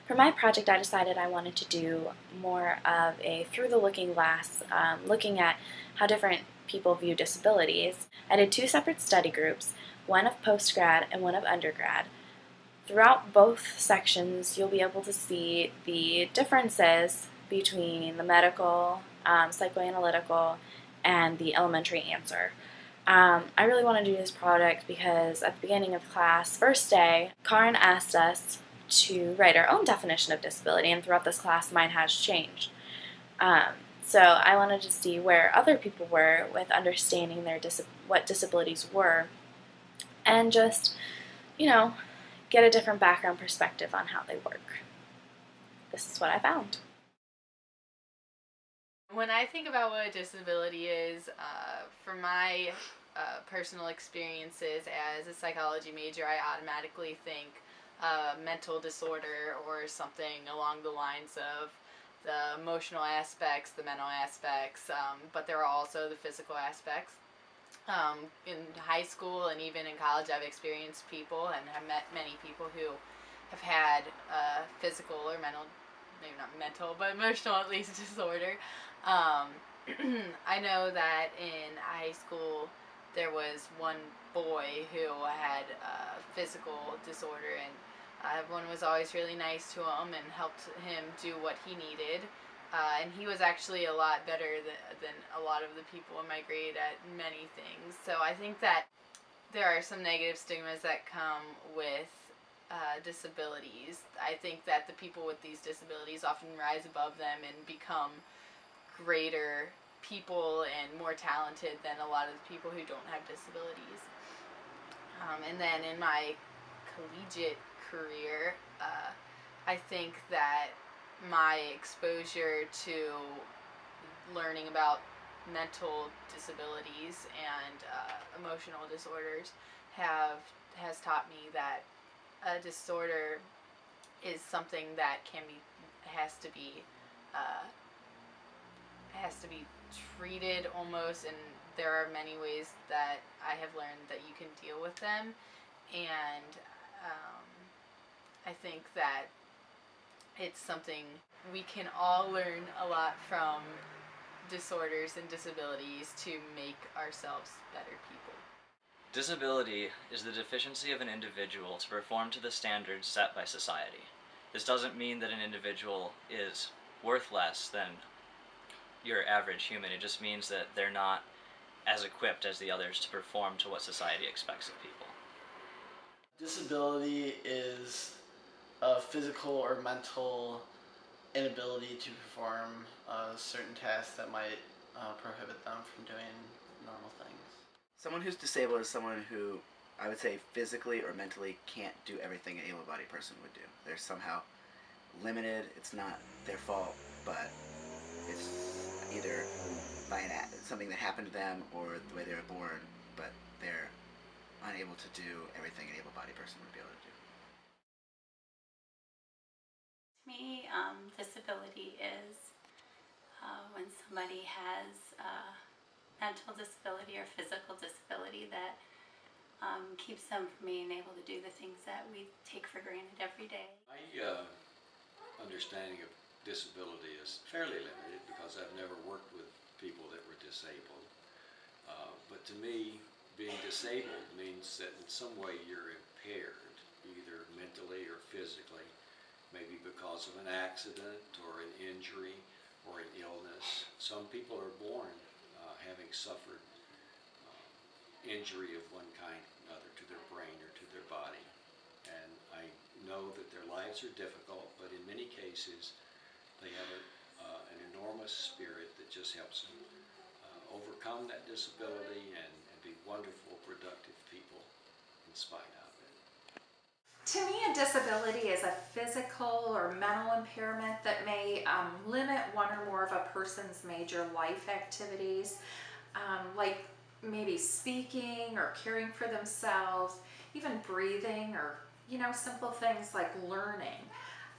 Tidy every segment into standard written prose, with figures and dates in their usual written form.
For my project, I decided I wanted to do more of a through the looking glass, looking at how different people view disabilities. I did two separate study groups, one of postgrad and one of undergrad. Throughout both sections, you'll be able to see the differences between the medical, psychoanalytical, and the elementary answer. I really wanted to do this project because at the beginning of class, first day, Karin asked us to write our own definition of disability, and throughout this class, mine has changed. Um, so I wanted to see where other people were with understanding what disabilities were, and just, you know, get a different background perspective on how they work. This is what I found. When I think about what a disability is, from my personal experiences as a psychology major, I automatically think mental disorder or something along the lines of the emotional aspects, the mental aspects, but there are also the physical aspects. In high school and even in college, I've experienced people and have met many people who have had physical or mental, maybe not mental, but emotional at least disorder. Um, I know that in high school there was one boy who had a physical disorder, and everyone was always really nice to him and helped him do what he needed. And he was actually a lot better than a lot of the people in my grade at many things. So I think that there are some negative stigmas that come with disabilities. I think that the people with these disabilities often rise above them and become greater people and more talented than a lot of the people who don't have disabilities. And then in my collegiate career, I think that my exposure to learning about mental disabilities and emotional disorders has taught me that a disorder is something that uh, has to be treated almost, and there are many ways that I have learned that you can deal with them. And um, I think that it's something we can all learn a lot from disorders and disabilities to make ourselves better people. Disability is the deficiency of an individual to perform to the standards set by society. This doesn't mean that an individual is worth less than your average human. It just means that they're not as equipped as the others to perform to what society expects of people. Disability is a physical or mental inability to perform certain tasks that might prohibit them from doing normal things. Someone who's disabled is someone who, I would say, physically or mentally can't do everything an able-bodied person would do. They're somehow limited. It's not their fault, but it's either by something that happened to them or the way they were born, but they're unable to do everything an able-bodied person would be able to do. To me, disability is when somebody has a mental disability or physical disability that keeps them from being able to do the things that we take for granted every day. My understanding of disability is fairly limited because I've never worked with people that were disabled. But to me, being disabled means that in some way you're impaired, either mentally or physically, maybe because of an accident or an injury or an illness. Some people are born having suffered injury of one kind or another to their brain or to their body. And I know that their lives are difficult, but in many cases they have an enormous spirit that just helps them overcome that disability and be wonderful, productive people in spite of it. To me, a disability is a physical or mental impairment that may limit one or more of a person's major life activities, like maybe speaking or caring for themselves, even breathing, or simple things like learning.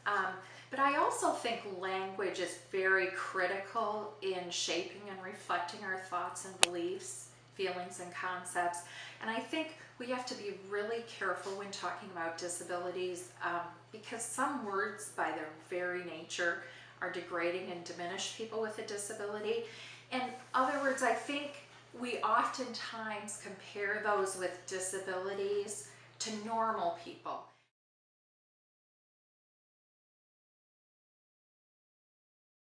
But I also think language is very critical in shaping and reflecting our thoughts and beliefs. If feelings and concepts. And I think we have to be really careful when talking about disabilities, because some words by their very nature are degrading and diminish people with a disability. In other words, I think we oftentimes compare those with disabilities to normal people.